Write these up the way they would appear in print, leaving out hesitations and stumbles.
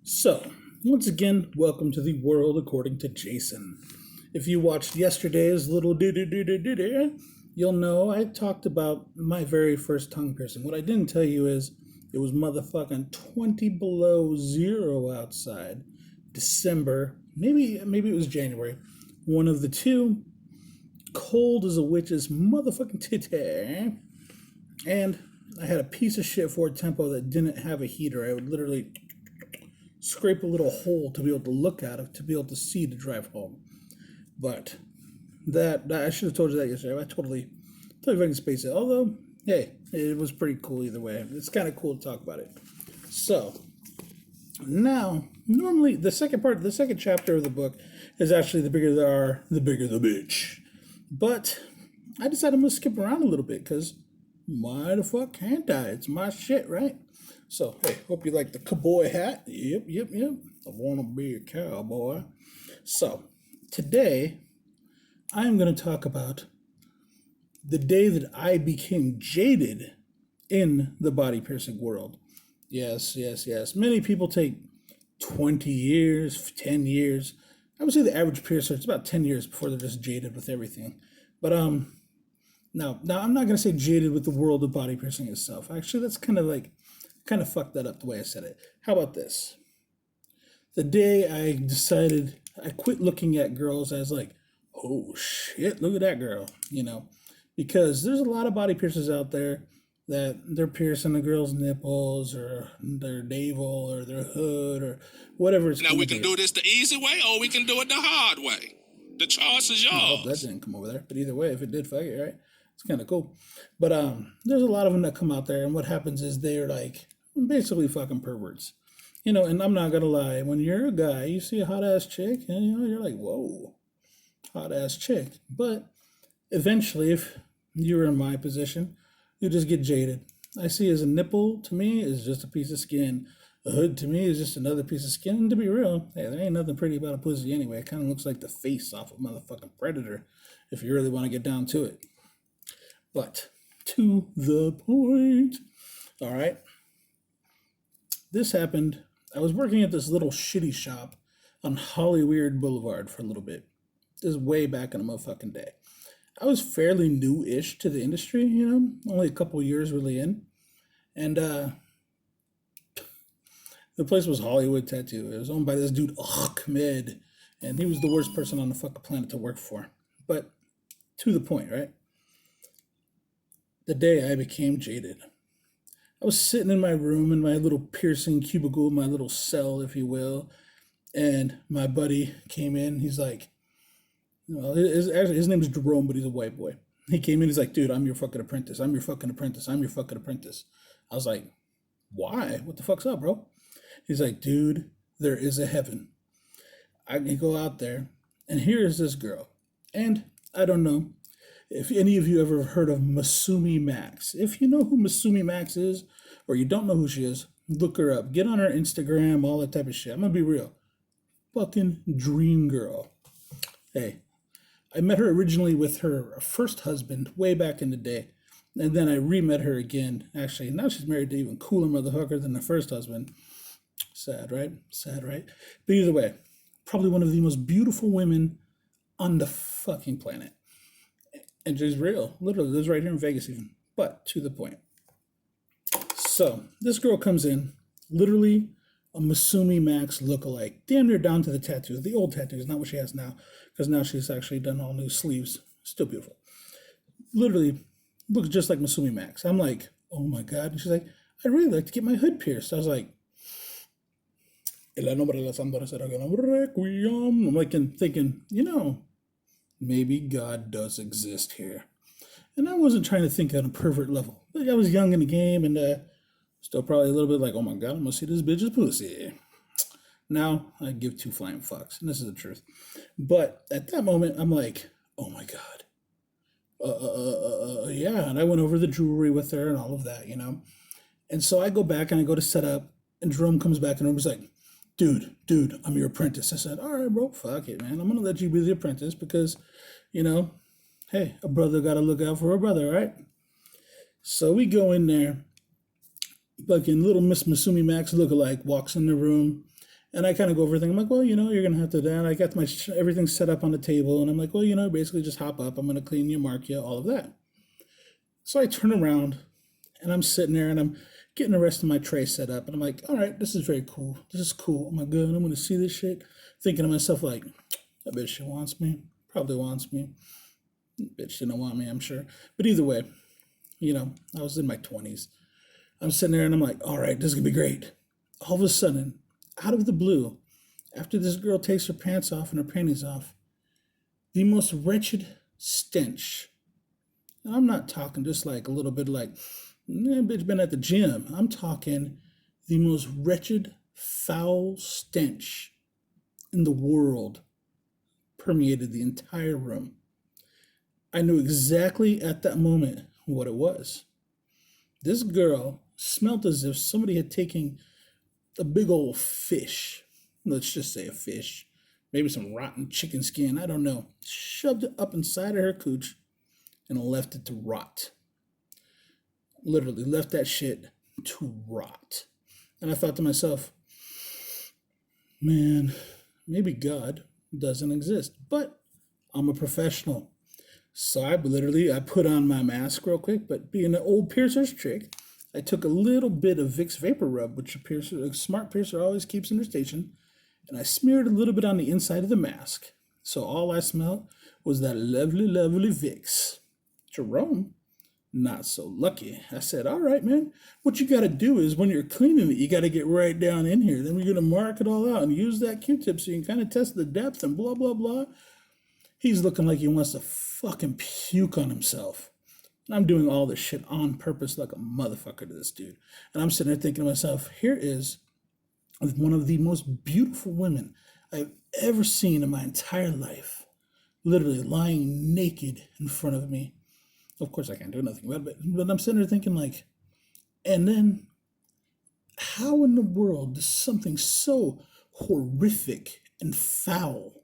So, once again, welcome to the world according to Jason. If you watched yesterday's little you'll know I talked about my very first tongue piercing. What I didn't tell you is it was motherfucking 20 below zero outside. December, maybe it was January. One of the two. Cold as a witch's motherfucking titty. And I had a piece of shit Ford Tempo that didn't have a heater. I would literally scrape a little hole to be able to look at it, to be able to see to drive home. But that I should have told you that yesterday. I totally fucking spaced it. Although, hey, it was pretty cool either way. It's kind of cool to talk about it. So, now, normally, the second chapter of the book is actually the bigger the R, the bigger the bitch. But I decided I'm going to skip around a little bit because why the fuck can't I? It's my shit, right? So, hey, hope you like the cowboy hat. Yep. I want to be a cowboy. So, today, I'm going to talk about the day that I became jaded in the body piercing world. Yes. Many people take 20 years, 10 years. I would say the average piercer, it's about 10 years before they're just jaded with everything. But, now I'm not going to say jaded with the world of body piercing itself. Actually, that's kind of fucked that up the way I said it. How about this? The day I decided I quit looking at girls as like, oh shit, look at that girl, because there's a lot of body piercers out there that they're piercing a girl's nipples or their navel or their hood or whatever it's Now we can do this the easy way or we can do it the hard way. The choice is yours. I hope that didn't come over there. But either way, if it did, fuck it, right? It's kind of cool. But there's a lot of them that come out there, and what happens is they're like basically fucking perverts. And I'm not going to lie. When you're a guy, you see a hot-ass chick, and you're like, whoa, hot-ass chick. But eventually, if you're in my position, you just get jaded. I see as a nipple, to me, is just a piece of skin. A hood, to me, is just another piece of skin. And to be real, hey, there ain't nothing pretty about a pussy anyway. It kind of looks like the face off a motherfucking Predator, if you really want to get down to it. But to the point. All right. This happened. I was working at this little shitty shop on Hollyweird Boulevard for a little bit. This is way back in the motherfucking day. I was fairly new-ish to the industry, only a couple years really in. And the place was Hollywood Tattoo. It was owned by this dude, Ahmed. And he was the worst person on the fucking planet to work for. But to the point, right? The day I became jaded. I was sitting in my room in my little piercing cubicle, my little cell, if you will, and my buddy came in. He's like, his name is Jerome, but he's a white boy. He came in, he's like, dude, I'm your fucking apprentice. I'm your fucking apprentice. I was like, why? What the fuck's up, bro? He's like, dude, there is a heaven. I can go out there, and here's this girl. And I don't know if any of you ever heard of Masuimi Max. If you know who Masuimi Max is, or you don't know who she is, look her up. Get on her Instagram, all that type of shit. I'm going to be real. Fucking dream girl. Hey, I met her originally with her first husband way back in the day. And then I re-met her again. Actually, now she's married to even cooler motherfucker than the first husband. Sad, right? But either way, probably one of the most beautiful women on the fucking planet. And she's real. Literally, lives right here in Vegas even. But to the point. So, this girl comes in, literally a Masuimi Max lookalike. Damn near down to the tattoos. The old tattoos, not what she has now. Because now she's actually done all new sleeves. Still beautiful. Literally, looks just like Masuimi Max. I'm like, oh my God. And she's like, I'd really like to get my hood pierced. I was like, I'm like thinking, maybe God does exist here. And I wasn't trying to think on a pervert level. Like I was young in the game and still probably a little bit like, oh my God, I'm going to see this bitch's pussy. Now I give two flying fucks. And this is the truth. But at that moment, I'm like, oh my God. Yeah. And I went over the jewelry with her and all of that, And so I go back and I go to set up. And Jerome comes back and was like, dude, I'm your apprentice. I said, all right, bro, fuck it, man. I'm going to let you be the apprentice because, hey, a brother got to look out for a brother, right? So we go in there. Fucking little Miss Masuimi Max lookalike walks in the room. And I kind of go over everything. I'm like, well, you're going to have to, then I got my, everything set up on the table. And I'm like, well, basically just hop up. I'm going to clean you, mark you, all of that. So I turn around and I'm sitting there and I'm getting the rest of my tray set up. And I'm like, all right, this is very cool. This is cool. Oh my God, I'm going to see this shit. Thinking to myself, like, I bet she wants me. Probably wants me. Bitch didn't want me, I'm sure. But either way, I was in my 20s. I'm sitting there and I'm like, all right, this is going to be great. All of a sudden, out of the blue, after this girl takes her pants off and her panties off, the most wretched stench. And I'm not talking just like a little bit like, bitch been at the gym. I'm talking the most wretched, foul stench in the world permeated the entire room. I knew exactly at that moment what it was. This girl smelled as if somebody had taken a big old fish, let's just say a fish, maybe some rotten chicken skin, I don't know, shoved it up inside of her cooch and left it to rot. Literally left that shit to rot. And I thought to myself, man, maybe God doesn't exist, but I'm a professional. So I put on my mask real quick, but being an old piercer's trick, I took a little bit of Vicks Vapor Rub, which a smart piercer always keeps in their station, and I smeared a little bit on the inside of the mask. So all I smelled was that lovely, lovely Vicks. Jerome, not so lucky. I said, all right, man, what you got to do is when you're cleaning it, you got to get right down in here. Then we're going to mark it all out and use that Q-tip so you can kind of test the depth and blah, blah, blah. He's looking like he wants to fucking puke on himself. And I'm doing all this shit on purpose like a motherfucker to this dude. And I'm sitting there thinking to myself, here is one of the most beautiful women I've ever seen in my entire life, literally lying naked in front of me. Of course, I can't do nothing about it, but I'm sitting there thinking like, and then how in the world does something so horrific and foul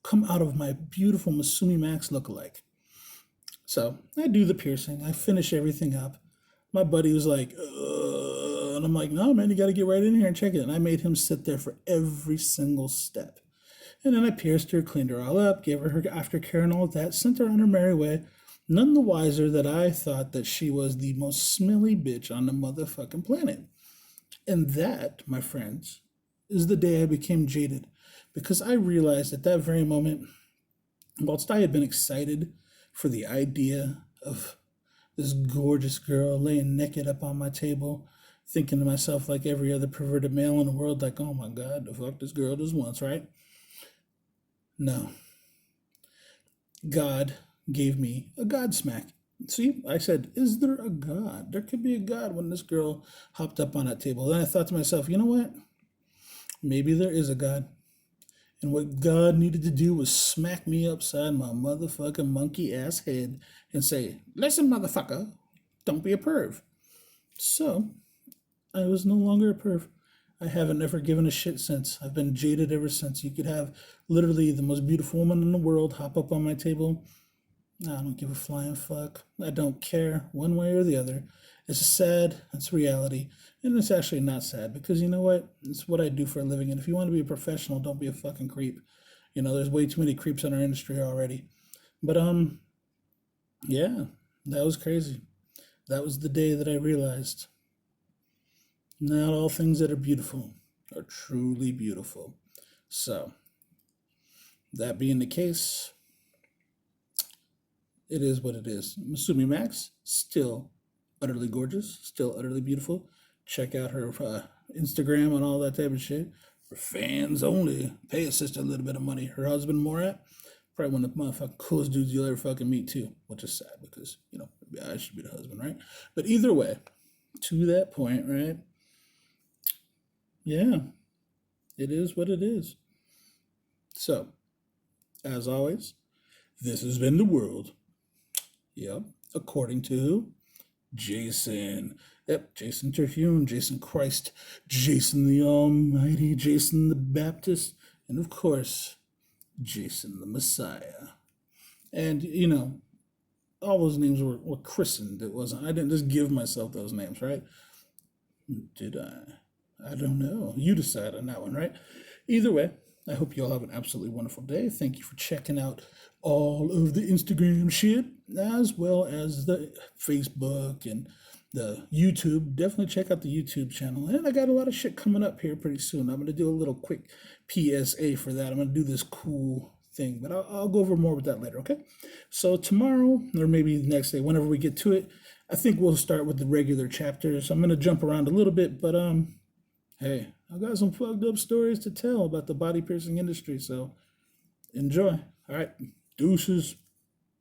come out of my beautiful Masuimi Max lookalike? So I do the piercing. I finish everything up. My buddy was like, and I'm like, no, man, you got to get right in here and check it. And I made him sit there for every single step. And then I pierced her, cleaned her all up, gave her her aftercare and all of that, sent her on her merry way. None the wiser that I thought that she was the most smelly bitch on the motherfucking planet. And that, my friends, is the day I became jaded. Because I realized at that very moment, whilst I had been excited for the idea of this gorgeous girl laying naked up on my table, thinking to myself like every other perverted male in the world, like, oh my God, the fuck this girl just once, right? No. God gave me a God smack. See, I said, is there a God? There could be a God when this girl hopped up on that table. Then I thought to myself, you know what? Maybe there is a God. And what God needed to do was smack me upside my motherfucking monkey ass head and say, listen, motherfucker, don't be a perv. So I was no longer a perv. I haven't ever given a shit since. I've been jaded ever since. You could have literally the most beautiful woman in the world hop up on my table. I don't give a flying fuck. I don't care one way or the other. It's sad. It's reality. And it's actually not sad because you know what? It's what I do for a living. And if you want to be a professional, don't be a fucking creep. There's way too many creeps in our industry already. But, yeah, that was crazy. That was the day that I realized not all things that are beautiful are truly beautiful. So, that being the case, it is what it is. Masuimi Max, still utterly gorgeous, still utterly beautiful. Check out her Instagram and all that type of shit. For fans only. Pay a sister a little bit of money. Her husband, Morat, probably one of the motherfucking coolest dudes you'll ever fucking meet too. Which is sad because, I should be the husband, right? But either way, to that point, right? Yeah, it is what it is. So, as always, this has been the world. Yep, according to Jason. Yep, Jason Terhune, Jason Christ, Jason the Almighty, Jason the Baptist, and of course, Jason the Messiah. And, all those names were christened. I didn't just give myself those names, right? Did I? I don't know. You decide on that one, right? Either way, I hope you all have an absolutely wonderful day. Thank you for checking out all of the Instagram shit, as well as the Facebook and the YouTube. Definitely check out the YouTube channel. And I got a lot of shit coming up here pretty soon. I'm going to do a little quick PSA for that. I'm going to do this cool thing, but I'll go over more with that later, okay? So tomorrow, or maybe the next day, whenever we get to it, I think we'll start with the regular chapters. I'm going to jump around a little bit, but hey, I got some fucked up stories to tell about the body piercing industry, so enjoy. All right, deuces.